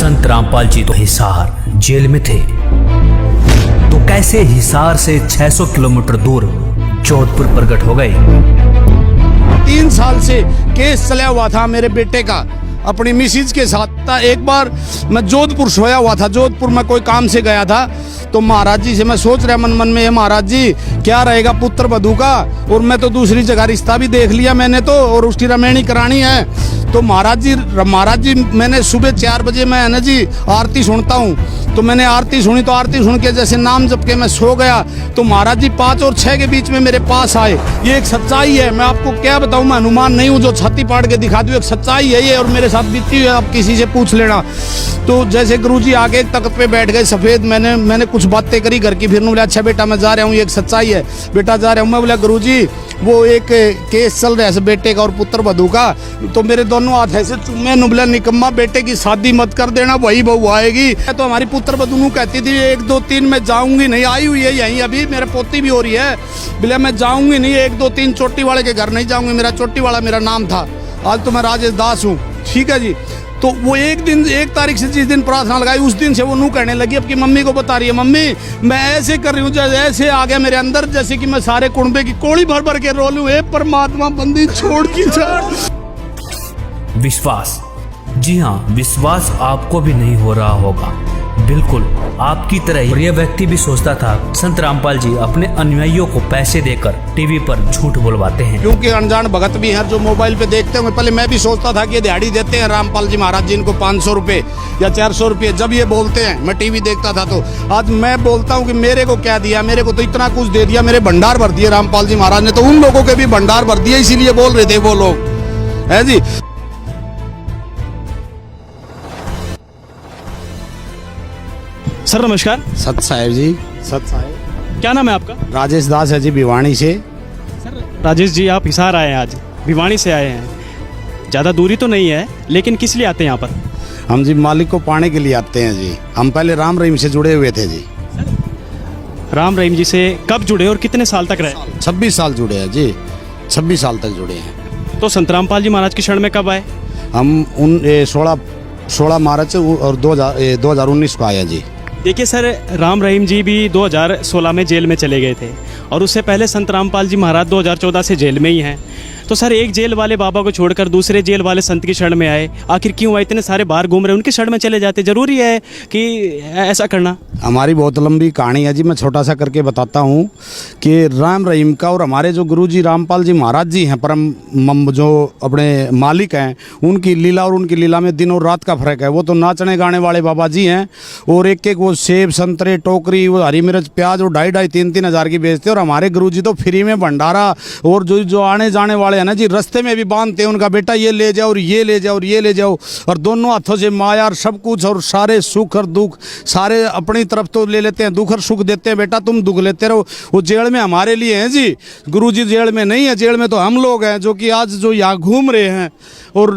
संत रामपाल जी तो हिसार जेल में थे, तो कैसे हिसार से 600 किलोमीटर दूर जोधपुर प्रकट हो गए। 3 साल से केस चला हुआ था मेरे बेटे का अपनी मिसिज के साथ था। एक बार मैं जोधपुर सोया हुआ था, जोधपुर में कोई काम से गया था, तो महाराज जी से मैं सोच रहा मन में, महाराज जी क्या रहेगा पुत्र वधू का, और मैं तो दूसरी जगह रिश्ता भी देख लिया मैंने तो, और उसकी रमेणी करानी है। तो महाराज जी मैंने सुबह 4 बजे मैं है ना जी आरती सुनता हूँ, तो मैंने आरती सुनी, तो आरती सुन के जैसे नाम जप के मैं सो गया, तो महाराज जी 5 और 6 के बीच में मेरे पास आए। ये एक सच्चाई है, मैं आपको क्या बताऊँ, मैं हनुमान नहीं हूँ जो छाती पाड़ के दिखा दूँ, एक सच्चाई है ये, और मेरे साथ बीती हुई है, आप किसी से पूछ लेना। तो जैसे गुरुजी आगे एक तख्त पे बैठ गए सफ़ेद, मैंने कुछ बातें करी घर की, फिर बोला अच्छा बेटा मैं जा रहा हूँ, ये एक सच्चाई है बेटा जा रहा हूँ। मैं बोला गुरुजी वो एक केस चल रहा है बेटे का और पुत्र वधू का, तो मेरे दोनों हाथ ऐसे चुम्मे, नुबला निकम्मा बेटे की शादी मत कर देना, वही बहू आएगी। तो हमारी पुत्र वधू कहती थी 1 2 3 मैं जाऊंगी नहीं, आई हुई है यहीं अभी, मेरे पोती भी हो रही है, बोले मैं जाऊंगी नहीं, 1 2 3 चोटी वाले के घर नहीं जाऊंगी, मेरा चोटी वाला मेरा नाम था, आज तो मैं राजेश दास हूँ, ठीक है जी। तो वो 1 तारीख से जिस दिन प्रार्थना लगाई उस दिन से वो नू कहने लगी, अब की मम्मी को बता रही है, मम्मी मैं ऐसे कर रही हूँ जैसे ऐसे आ गया मेरे अंदर, जैसे कि मैं सारे कुंबे की कोड़ी भर भर के रो लूँ, हे परमात्मा बंदी छोड़ की जा। विश्वास, जी हाँ, विश्वास आपको भी नहीं हो रहा होगा, बिल्कुल आपकी तरह। और यह व्यक्ति भी सोचता था संत रामपाल जी अपने अनुयायियों को पैसे देकर टीवी पर झूठ बुलवाते हैं, क्योंकि अनजान भगत भी हैं जो मोबाइल पे देखते होंगे। पहले मैं भी सोचता था कि दिहाड़ी देते हैं रामपाल जी महाराज जी इनको 500 रुपए या 400 रुपए, जब ये बोलते हैं मैं टीवी देखता था। तो आज मैं बोलता हूँ कि मेरे को क्या दिया, मेरे को तो इतना कुछ दे दिया, मेरे भंडार भर दिए रामपाल जी महाराज ने, तो उन लोगों के भी भंडार भर दिए, इसीलिए बोल रहे थे वो लोग, है जी। सर नमस्कार। सत साहेब जी, सत साहेब। क्या नाम है आपका? राजेश दास है जी, भिवानी से। सर राजेश जी आप हिसार आए हैं, आज भिवानी से आए हैं, ज़्यादा दूरी तो नहीं है, लेकिन किस लिए आते हैं यहाँ पर? हम जी मालिक को पाने के लिए आते हैं जी, हम पहले राम रहीम से जुड़े हुए थे जी। राम रहीम जी से कब जुड़े और कितने साल तक रहे? 26 साल जुड़े हैं जी, 26 साल तक जुड़े हैं। तो संत रामपाल जी महाराज की शरण में कब आए? हम 16 मार्च और 2019 को आए जी। देखिए सर, राम रहीम जी भी 2016 में जेल में चले गए थे, और उससे पहले संत रामपाल जी महाराज 2014 से जेल में ही हैं। तो सर एक जेल वाले बाबा को छोड़कर दूसरे जेल वाले संत की शरण में आए, आखिर क्यों आए? इतने सारे बाहर घूम रहे, उनकी शरण में चले जाते, जरूरी है कि ऐसा करना? हमारी बहुत लंबी कहानी है जी, मैं छोटा सा करके बताता हूँ कि राम रहीम का और हमारे जो गुरुजी रामपाल जी महाराज जी हैं, परम जो अपने मालिक हैं, उनकी लीला और उनकी लीला में दिन और रात का फर्क है। वो तो नाचने गाने वाले बाबा जी हैं, और एक एक वो सेब संतरे टोकरी, वो हरी मिर्च प्याज और 2.5 3 हज़ार की बेचते, और हमारे गुरुजी तो फ्री में भंडारा, और जो आने जाने वाले हैं ना जी, रास्ते में भी बांधते हैं उनका, बेटा ये ले जाओ और ये ले जाओ और ये ले जाओ, और दोनों हाथों से माया और सब कुछ, और सारे सुख और दुख सारे अपनी तरफ तो ले लेते हैं, दुख और सुख देते हैं, बेटा तुम दुख लेते रहो। वो जेल में हमारे लिए हैं जी, गुरुजी जेल में नहीं है, जेल में तो हम लोग हैं जो कि आज जो यहाँ घूम रहे हैं। और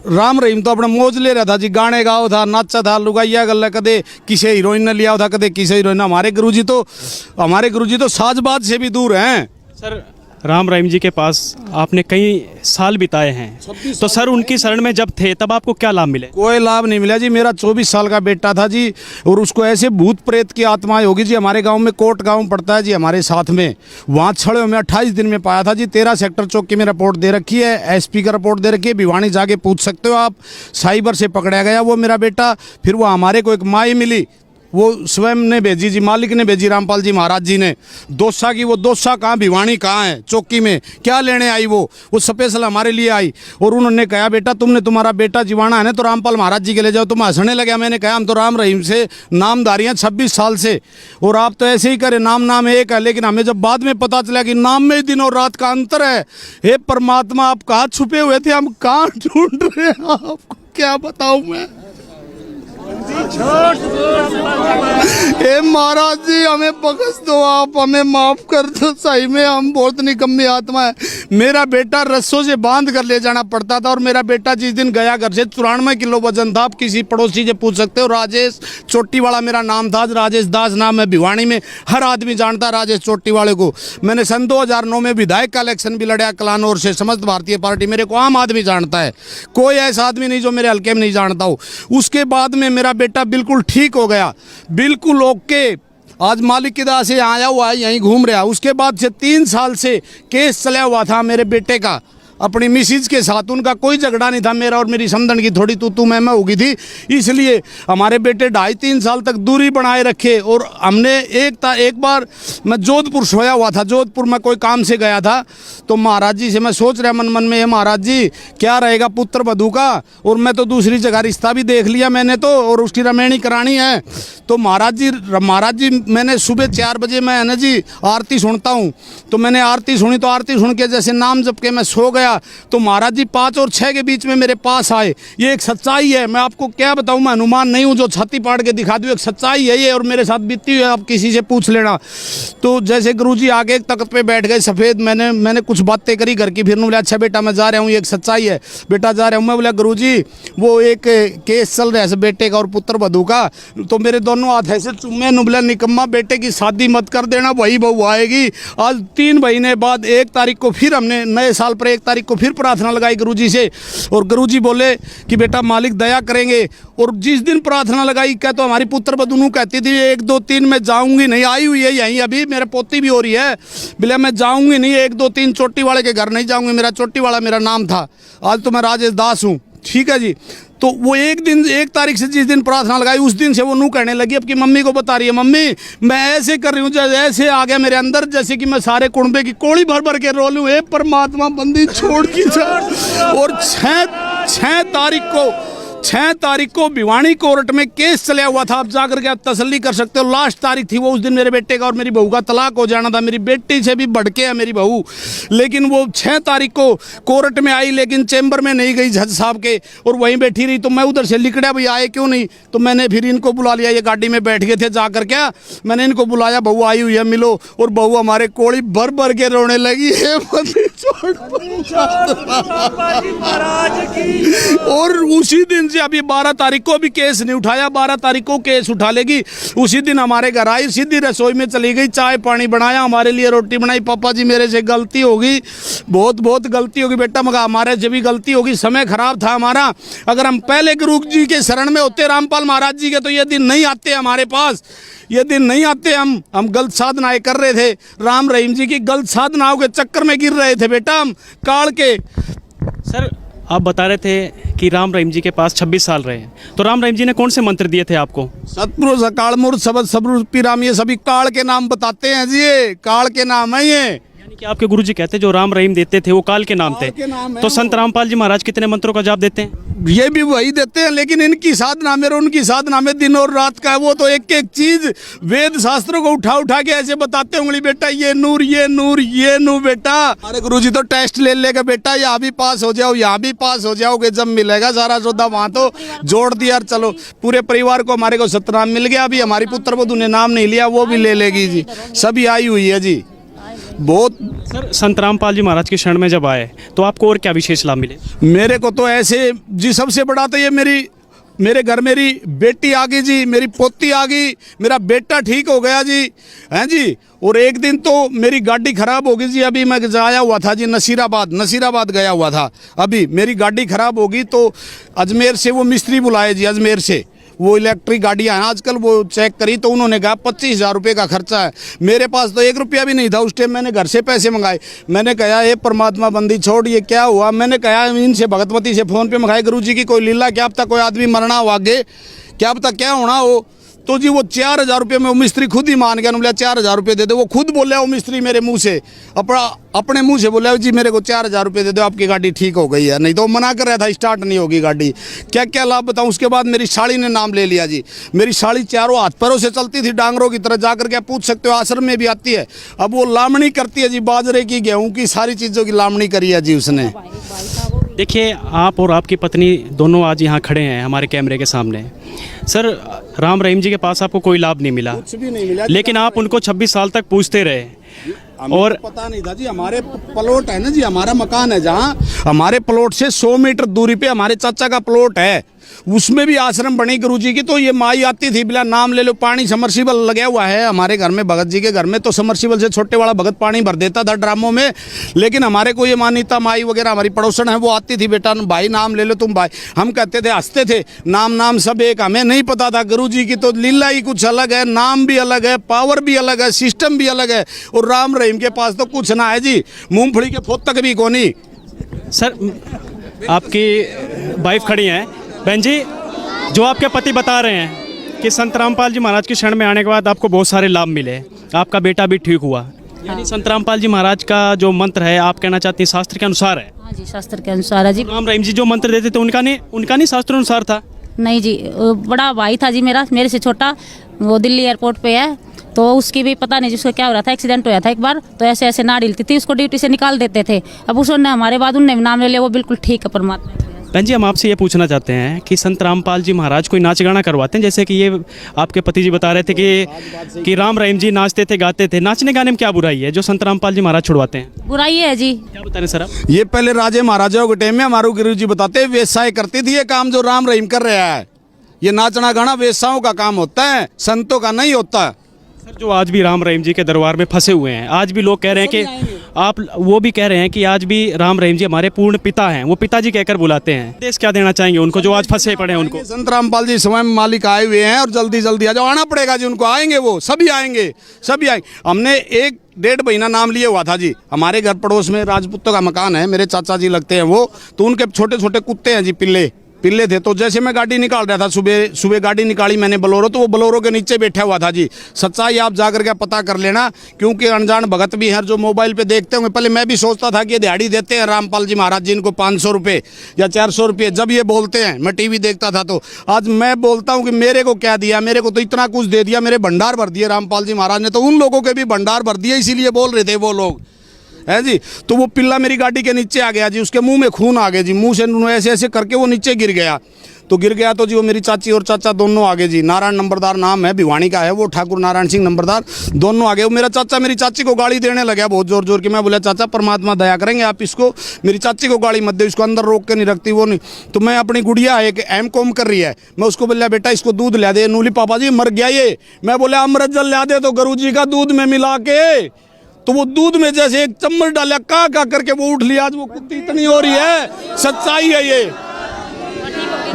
राम रहीम तो अपना मौज ले रहा था जी, गाने गाओ था, नाचा था, लुगाइया गल्ला, कदे किसी हीरोइन ने लिया था, कदे किसी हीरोइन। हमारे गुरुजी तो साजबाज से भी दूर हैं। सर राम रहीम जी के पास आपने कई साल बिताए हैं, तो सर उनकी शरण में जब थे तब आपको क्या लाभ मिले? कोई लाभ नहीं मिला जी। मेरा 24 साल का बेटा था जी, और उसको ऐसे भूत प्रेत की आत्माएं होगी जी। हमारे गांव में कोट गांव पड़ता है जी हमारे साथ में, वहाँ छड़े में 28 दिन में पाया था जी। 13 सेक्टर चौकी में रिपोर्ट दे रखी है, SP का रिपोर्ट दे रखी है, भिवानी जाके पूछ सकते हो आप। साइबर से पकड़ा गया वो मेरा बेटा, फिर वो हमारे को एक माई मिली, वो स्वयं ने भेजी जी, मालिक ने भेजी, रामपाल जी महाराज जी ने। दोसा की वो दोसा कहाँ, भिवानी कहाँ है, चौकी में क्या लेने आई वो स्पेशल हमारे लिए आई। और उन्होंने कहा बेटा तुमने तुम्हारा बेटा जीवाना है ना, तो रामपाल महाराज जी के ले जाओ। तुम हंसने लगे। मैंने कहा हम तो राम रहीम से नामधारी हैं 26 साल से, और आप तो ऐसे ही करें, नाम एक है, लेकिन हमें जब बाद में पता चला कि नाम में दिन और रात का अंतर है। हे परमात्मा आप कहाँ छुपे हुए थे, हम कहाँ ढूंढ रहे हैं आपको, क्या बताऊँ मैं। ए महाराज जी हमें बख्श दो, आप हमें माफ कर दो, सही में हम बहुत निकम्मी आत्मा है। मेरा बेटा रस्सों से बांध कर ले जाना पड़ता था और मेरा बेटा जिस दिन गया घर से 94 किलो वजन था। आप किसी पड़ोसी से पूछ सकते हो, राजेश चोटी वाला मेरा नाम था, राजेश दास नाम है। भिवानी में हर आदमी जानता राजेश चोटी वाले को। मैंने सन 2009 में विधायक का इलेक्शन भी लड़ा कलानौर से, समस्त भारतीय पार्टी, मेरे को आम आदमी जानता है, कोई ऐसा आदमी नहीं जो मेरे हल्के में नहीं जानता हो। उसके बाद में मेरा बेटा बिल्कुल ठीक हो गया, बिल्कुल ओके, आज मालिक की दया से आया हुआ है, यहीं घूम रहा। उसके बाद से 3 साल से केस चला हुआ था मेरे बेटे का अपनी मिसिज के साथ। उनका कोई झगड़ा नहीं था, मेरा और मेरी समधन की थोड़ी तू मैं हो गई थी, इसलिए हमारे बेटे 2.5-3 साल तक दूरी बनाए रखे। और हमने एक बार मैं जोधपुर सोया हुआ था, जोधपुर में कोई काम से गया था, तो महाराज जी से मैं सोच रहा मन मन में, ये महाराज जी क्या रहेगा पुत्र वधू का, और मैं तो दूसरी जगह रिश्ता भी देख लिया मैंने तो, और उसकी रमेणी करानी है। तो महाराज जी मैंने सुबह 4 बजे मैं है ना जी आरती सुनता हूँ, तो मैंने आरती सुनी, तो आरती सुन के जैसे नाम जप के मैं सो गया, तो महाराज जी 5 और 6 के बीच में मेरे पास आए। ये एक सच्चाई है, मैं आपको क्या बताऊं, मैं हनुमान नहीं हूं जो छाती पाड़ के दिखा दूं, एक सच्चाई है ये, और मेरे साथ बीती हुई है, आप किसी से पूछ लेना। तो जैसे गुरुजी आगे एक तख्त पे बैठ गए सफ़ेद, मैंने कुछ बातें करी घर की, फिर बोले अच्छा बेटा मैं जा रहा हूँ, ये एक सच्चाई है बेटा जा रहा हूँ। मैं बोला गुरुजी वो एक केस चल रहा है बेटे का और पुत्र वधू का, तो मेरे दोनों हाथ ऐसे चुम्मे, नुबला निकम्मा बेटे की शादी मत कर देना, वही बहू आएगी। आज 3 महीने बाद 1 तारीख को फिर हमने नए साल पर 1 तारीख को फिर प्रार्थना लगाई गुरुजी से, और गुरुजी बोले कि बेटा मालिक दया करेंगे। और जिस दिन प्रार्थना लगाई, क्या तो हमारी पुत्र बधू कहती थी 1, 2, 3 मैं जाऊंगी नहीं, आई हुई है यहीं, अभी मेरे पोती भी हो रही है, बोले मैं जाऊंगी नहीं, 1, 2, 3 चोटी वाले के घर नहीं जाऊंगी, मेरा चोटी वाला मेरा नाम था, आज तो मैं राजेश दास हूँ, ठीक है जी। तो वो 1 तारीख से जिस दिन प्रार्थना लगाई, उस दिन से वो नू कहने लगी, अब की मम्मी को बता रही है, मम्मी मैं ऐसे कर रही हूँ, जैसे ऐसे आ गया मेरे अंदर, जैसे कि मैं सारे कुंबे की कोड़ी भर भर के रो लूँ, हे परमात्मा बंदी छोड़ की जा। और 6 तारीख को भिवानी कोर्ट में केस चला हुआ था, आप जाकर के आप तसल्ली कर सकते हो, लास्ट तारीख थी वो। उस दिन मेरे बेटे का और मेरी बहू का तलाक हो जाना था, मेरी बेटी से भी भड़के है मेरी बहू, लेकिन वो 6 तारीख को कोर्ट में आई, लेकिन चैम्बर में नहीं गई जज साहब के, और वहीं बैठी रही। तो मैं उधर से लिखड़ा भाई आए क्यों नहीं, तो मैंने फिर इनको बुला लिया, ये गाड़ी में बैठ गए थे जाकर, क्या मैंने इनको बुलाया, बहू आई हुई है मिलो, और बहू हमारे कोड़ी भर भर के रोने लगी, और उसी दिन से अभी 12 तारीख को भी केस नहीं उठाया, 12 तारीख को केस उठा लेगी। उसी दिन हमारे घर आई, सीधी रसोई में चली गई, चाय पानी बनाया, हमारे लिए रोटी बनाई, पापा जी मेरे से गलती होगी, बहुत गलती होगी बेटा, मगर हमारे से भी गलती होगी, समय खराब था हमारा, अगर हम पहले गुरु जी के शरण में होते रामपाल महाराज जी के, तो ये दिन नहीं आते हमारे पास, ये दिन नहीं आते। हम गलत साधनाएं कर रहे थे, राम रहीम जी की गलत साधनाओं के चक्कर में गिर रहे थे बेटा हम काल के। सर आप बता रहे थे कि राम रहीम जी के पास 26 साल रहे हैं, तो राम रहीम जी ने कौन से मंत्र दिए थे आपको? सतपुरुष अकाल मूर्त सबद सबरूपी राम, ये सभी काल के नाम बताते हैं जी, ये काल के नाम है ये, यानी कि आपके गुरुजी कहते हैं जो राम रहीम देते थे वो काल के नाम थे, तो संत रामपाल जी महाराज कितने मंत्रों का जाप देते हैं? ये भी वही देते हैं, लेकिन इनकी साधना में और उनकी साधना में दिन और रात का है, वो तो एक एक चीज वेद शास्त्रों को उठा के ऐसे बताते होंगे, बेटा ये नूर ये नूर ये नूर बेटा। अरे गुरुजी तो टेस्ट ले लेगा बेटा, यहाँ भी पास हो जाओ, यहाँ भी पास हो जाओगे, जब मिलेगा सारा सौदा वहाँ तो जोड़ दिया, चलो पूरे परिवार को हमारे को सतनाम मिल गया। अभी हमारी पुत्र वधू ने नाम नहीं लिया, वो भी ले लेगी जी, सभी आई हुई है जी। बहुत सर संत रामपाल जी महाराज के शरण में जब आए तो आपको और क्या विशेष लाभ मिले? मेरे को तो ऐसे जी, सबसे बड़ा तो ये मेरे घर मेरी बेटी आ गई जी, मेरी पोती आ गई, मेरा बेटा ठीक हो गया जी, हैं जी। और एक दिन तो मेरी गाड़ी खराब हो गई जी, अभी मैं आया हुआ था जी नसीराबाद गया हुआ था, अभी मेरी गाड़ी खराब होगी तो अजमेर से वो मिस्त्री बुलाए जी, अजमेर से वो इलेक्ट्रिक गाड़ियाँ हैं आजकल, वो चेक करी तो उन्होंने कहा 25,000 रुपये का खर्चा है। मेरे पास तो 1 रुपया भी नहीं था उस टाइम, मैंने घर से पैसे मंगाए। मैंने कहा ये परमात्मा बंदी छोड़, ये क्या हुआ, मैंने कहा इनसे भगतवती से फ़ोन पे मंगाए, गुरुजी की कोई लीला, क्या पता कोई आदमी मरना हो आगे, क्या पता क्या होना हो। तो जी वो 4,000 रुपये में वो मिस्त्री खुद ही मान गया, बोला 4,000 रुपये दे दो, वो खुद बोला वो मिस्त्री मेरे मुंह से, अपने मुंह से बोला जी मेरे को 4,000 रुपये दे दो, आपकी गाड़ी ठीक हो गई है, नहीं तो मना कर रहा था स्टार्ट नहीं होगी गाड़ी। क्या क्या लाभ बताऊँ। उसके बाद मेरी साड़ी ने नाम ले लिया जी, मेरी साड़ी चारों हाथ पैरों से चलती थी डांगरों की तरह, जाकर के पूछ सकते हो, आश्रम में भी आती है, अब वो लामणी करती है जी, बाजरे की गेहूँ की सारी चीज़ों की लामणी करी है जी उसने। देखिए, आप और आपकी पत्नी दोनों आज यहाँ खड़े हैं हमारे कैमरे के सामने। सर, राम रहीम जी के पास आपको कोई लाभ नहीं मिला, कुछ भी नहीं मिला, लेकिन आप उनको 26 साल तक पूछते रहे। और पता नहीं था जी, हमारे प्लॉट है ना जी, हमारा मकान है जहाँ, हमारे प्लॉट से 100 मीटर दूरी पे हमारे चाचा का प्लॉट है, उसमें भी आश्रम बनी गुरुजी की। तो ये माई आती थी, बिला नाम ले लो, पानी समरसीबल लगा हुआ है हमारे घर में, भगत जी के घर में, तो समरसीबल से छोटे वाला भगत पानी भर देता था ड्रामों में। लेकिन हमारे को ये मान्यता, माई वगैरह हमारी पड़ोसन है, वो आती थी, बेटा भाई नाम ले लो तुम भाई, हम कहते थे, हंसते थे, नाम सब एक, हमें नहीं पता था गुरुजी की तो लीला ही कुछ अलग है, नाम भी अलग है, पावर भी अलग है, सिस्टम भी अलग है। और राम रहीम के पास तो कुछ ना है जी, मूंगफली के फोत तक भी कोनी। सर, आपकी वाइफ खड़ी हैं। बहन जी, जो आपके पति बता रहे हैं कि संत रामपाल जी महाराज की शरण में आने के बाद आपको बहुत सारे लाभ मिले, आपका बेटा भी ठीक हुआ, यानी संत रामपाल जी महाराज का जो मंत्र है, आप कहना चाहते हैं शास्त्र के अनुसार है? हाँ जी, शास्त्र के अनुसार है जी। राम रहीम जी जो मंत्र देते थे उनका नहीं शास्त्र अनुसार था? नहीं जी, बड़ा भाई था जी मेरे से छोटा, वो दिल्ली एयरपोर्ट पे है, तो उसकी भी पता नहीं जिसको क्या हो रहा था, एक्सीडेंट होया था एक बार, तो ऐसे ऐसे नाड़ हिलती थी, उसको ड्यूटी से निकाल देते थे। अब उसने हमारे बाद उनने नाम ले लिया, वो बिल्कुल ठीक है परमात्मा। बहन जी, हम आपसे ये पूछना चाहते हैं कि संत रामपाल जी महाराज कोई नाच गाना करवाते हैं, जैसे कि ये आपके पति जी बता रहे थे कि राम रहीम जी नाचते थे, गाते थे, नाचने गाने में क्या बुराई है जो संत रामपाल जी महाराज छुड़वाते हैं? बुराई है जी। क्या बता रहे सर आप? ये पहले राजे महाराजाओं के टाइम में हमारे गुरु जी बताते, वेश्याएं करती थी ये काम जो राम रहीम कर रहा है। ये नाचना गाना वेश्याओं का काम होता है, संतों का नहीं होता। सर, जो आज भी राम रहीम जी के दरबार में फंसे हुए हैं, आज भी लोग कह रहे हैं कि वो भी कह रहे हैं कि आज भी राम रहीम जी हमारे पूर्ण पिता हैं, वो पिताजी कहकर बुलाते हैं। देश क्या देना चाहेंगे उनको जो आज फंसे पड़े हैं उनको? संत रामपाल जी स्वयं मालिक आए हुए हैं और जल्दी जल्दी आ जाओ, आना पड़ेगा जी उनको, आएंगे वो सभी आएंगे, सभी आएंगे। हमने 1-1.5 महीना नाम लिए हुआ था जी, हमारे घर पड़ोस में राजपूतों का मकान है, मेरे चाचा जी लगते हैं वो, तो उनके छोटे छोटे कुत्ते हैं जी, पिल्ले थे। तो जैसे मैं गाड़ी निकाल रहा था, सुबह गाड़ी निकाली मैंने बोलेरो, तो वो बोलेरो के नीचे बैठा हुआ था जी। सच्चाई आप जाकर के पता कर लेना, क्योंकि अनजान भगत भी हैं जो मोबाइल पे देखते होंगे। पहले मैं भी सोचता था कि दिहाड़ी देते हैं रामपाल जी महाराज जी इनको 500 रुपये या 400 रुपये, जब ये बोलते हैं, मैं टीवी देखता था। तो आज मैं बोलता हूँ कि मेरे को क्या दिया, मेरे को तो इतना कुछ दे दिया, मेरे भंडार भर दिए रामपाल जी महाराज ने, तो उन लोगों के भी भंडार भर दिए, इसीलिए बोल रहे थे वो लोग, है जी। तो वो पिल्ला मेरी गाड़ी के नीचे आ गया जी, उसके मुंह में खून आ गया जी, मुंह से ऐसे ऐसे करके वो नीचे गिर गया। तो जी वो मेरी चाची और चाचा दोनों आगे जी, नारायण नंबरदार नाम है, भिवानी का है वो, ठाकुर नारायण सिंह नंबरदार, दोनों आगे। वो मेरा चाचा मेरी चाची को गाली देने लगा बहुत जोर जोर की। मैं बोला चाचा परमात्मा दया करेंगे, आप इसको, मेरी चाची को गाली मत दे, इसको अंदर रोक के नहीं रखती वो नहीं। तो मैं अपनी गुड़िया है कि M.Com कर रही है, मैं उसको बोला बेटा इसको दूध ला दे, नूली पापा जी मर गया ये। मैं बोला अमृत जल ला दे, तो गुरु जी का दूध में मिला के, तो वो दूध में जैसे एक चम्मच डाला, का करके वो उठ लिया। आज वो कुत्ती इतनी हो रही है, सच्चाई है ये।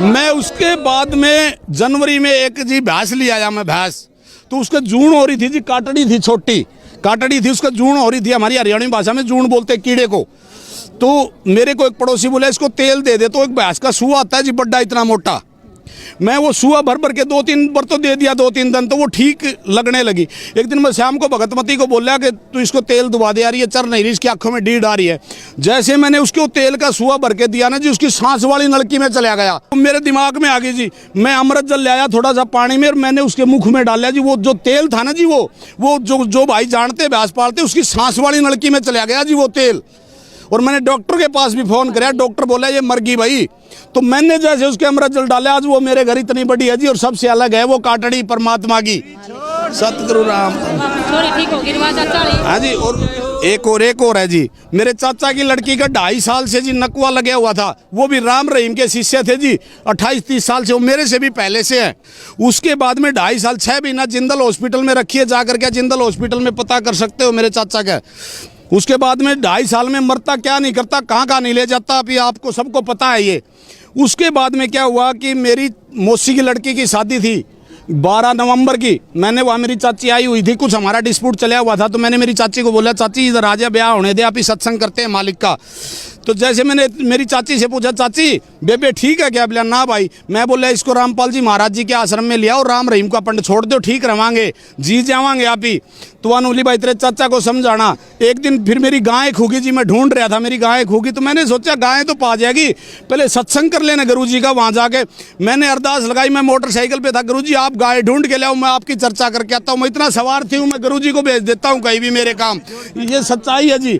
मैं उसके बाद में जनवरी में एक जी भैंस ले आया मैं, भैंस, तो उसका जून हो रही थी जी, काटड़ी थी, छोटी काटड़ी थी, उसका जून हो रही थी, हमारी हरियाणी भाषा में जून बोलते कीड़े को। तो मेरे को एक पड़ोसी बोला इसको तेल दे दे, तो एक भैंस का सुआ आता है जी बड्डा इतना मोटा, मैं वो सुआ भर के 2-3 बार तो दे दिया, 2-3 दिन, तो वो ठीक लगने लगी। एक दिन मैं शाम को भगतमती को बोला कि तू इसको तेल दुबा दे यार, ये चर नहीं रही, इसकी आंखों में डीड आ रही है। जैसे मैंने उसको तेल का सुआ भर के दिया ना जी, उसकी सांस वाली नलकी में चला गया, तो मेरे दिमाग में आ गई जी। मैं अमृत जल लाया थोड़ा सा पानी में, और मैंने उसके मुख में डाला जी, वो जो तेल था ना जी, वो जो भाई जानते भैंस पालते, उसकी सांस वाली नलकी में चला गया जी वो तेल। और मैंने डॉक्टर के पास भी फोन कराया, डॉक्टर बोला ये मर गई भाई। तो मैंने जैसे उसके अमृत जल डाला, आज वो मेरे घर इतनी बड़ी है जी, और सबसे अलग है वो काटड़ी परमात्मा की, सतगुरु राम। हाँ जी, और एक और है जी, मेरे चाचा की लड़की का 2.5 साल से जी नकवा लगा हुआ था, वो भी राम रहीम के शिष्य थे जी, 28-30 साल से, वो मेरे से भी पहले से है। उसके बाद में 2.5 साल 6 महीना जिंदल हॉस्पिटल में रखिए, जाकर के जिंदल हॉस्पिटल में पता कर सकते हो मेरे चाचा का। उसके बाद में 2.5 साल में मरता क्या नहीं करता, कहाँ नहीं ले जाता, अभी आपको सबको पता है ये। उसके बाद में क्या हुआ कि मेरी मौसी की लड़की की शादी थी 12 नवंबर की, मैंने वहाँ, मेरी चाची आई हुई थी, कुछ हमारा डिस्प्यूट चला हुआ था, तो मैंने मेरी चाची को बोला चाची इधर आ जा, ब्याह होने दे, आप ही सत्संग करते हैं मालिक का। तो जैसे मैंने मेरी चाची से पूछा चाची बेबे ठीक है क्या, बोला ना भाई। मैं बोला इसको रामपाल जी महाराज जी के आश्रम में लिया और राम रहीम का पंड छोड़ दो, ठीक रवांगे, जी जावांगे आप ही। तो अनुली भाई तेरे चाचा को समझाना। एक दिन फिर मेरी गाय खूगी जी, मैं ढूंढ रहा था, मेरी गाय खूगी, तो मैंने सोचा गाय तो पा जाएगी, पहले सत्संग कर लेना गुरु जी का। वहाँ जाके मैंने अरदास लगाई, मैं मोटरसाइकिल पे था, गुरु जी आप गाय ढूंढ के लाओ, मैं आपकी चर्चा करके आता हूँ। मैं इतना सवार थी हूँ, मैं गुरु जी को भेज देता हूँ कहीं भी मेरे काम, ये सच्चाई है जी।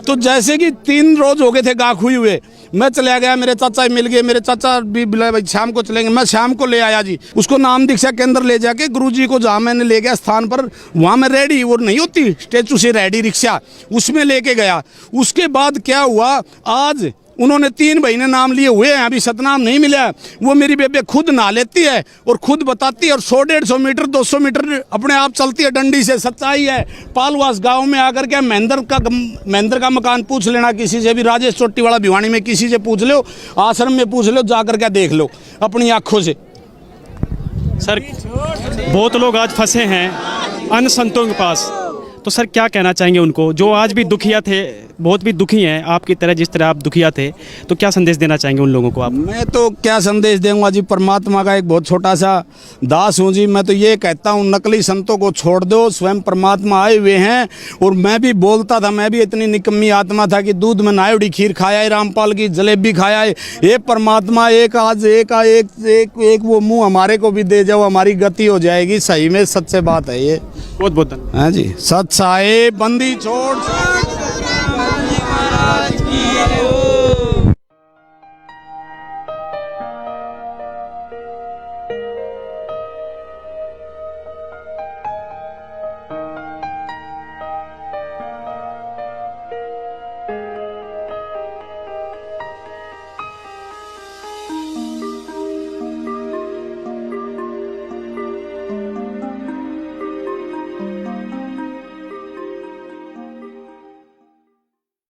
तो जैसे कि 3 रोज हो गए थे गाय खुई हुए, मैं चला गया, मेरे चाचा मिल गए, मेरे चाचा भी बुलाए भाई शाम को चलेंगे, मैं शाम को ले आया जी उसको नाम दीक्षा केंद्र ले जाके गुरुजी को जहाँ मैंने ले गया स्थान पर, वहाँ मैं रेडी वो नहीं होती स्टेचू से रेडी रिक्शा उसमें लेके गया। उसके बाद क्या हुआ, आज उन्होंने 3 महीने नाम लिए हुए हैं, अभी सतनाम नहीं मिला। वो मेरी बेबे खुद नहा लेती है और खुद बताती है और 100-150 मीटर 200 मीटर अपने आप चलती है डंडी से। सच्चाई है। पालवास गांव में आकर के महेंद्र का मकान पूछ लेना किसी से भी, राजेश चोटी वाला भिवानी में किसी से पूछ लो, आश्रम में पूछ लो, जाकर के देख लो अपनी आंखों से। सर बहुत लोग आज फंसे हैं अन्य संतों के पास, तो सर क्या कहना चाहेंगे उनको जो आज भी दुखिया थे, बहुत भी दुखी हैं आपकी तरह, जिस तरह आप दुखिया थे, तो क्या संदेश देना चाहेंगे उन लोगों को आप? मैं तो क्या संदेश दूंगा जी, परमात्मा का एक बहुत छोटा सा दास हूँ जी। मैं तो ये कहता हूँ नकली संतों को छोड़ दो, स्वयं परमात्मा आए हुए हैं। और मैं भी बोलता था, मैं भी इतनी निकम्मी आत्मा था कि दूध में नायुड़ी खीर खाया है, रामपाल की जलेबी खाया है। ये परमात्मा एक आज एक वो मुँह हमारे को भी दे जाओ, हमारी गति हो जाएगी। सही में सच्चे बात है ये। बहुत बहुत धन्यवाद। हाँ जी, सच साहेब बंदी छोड़।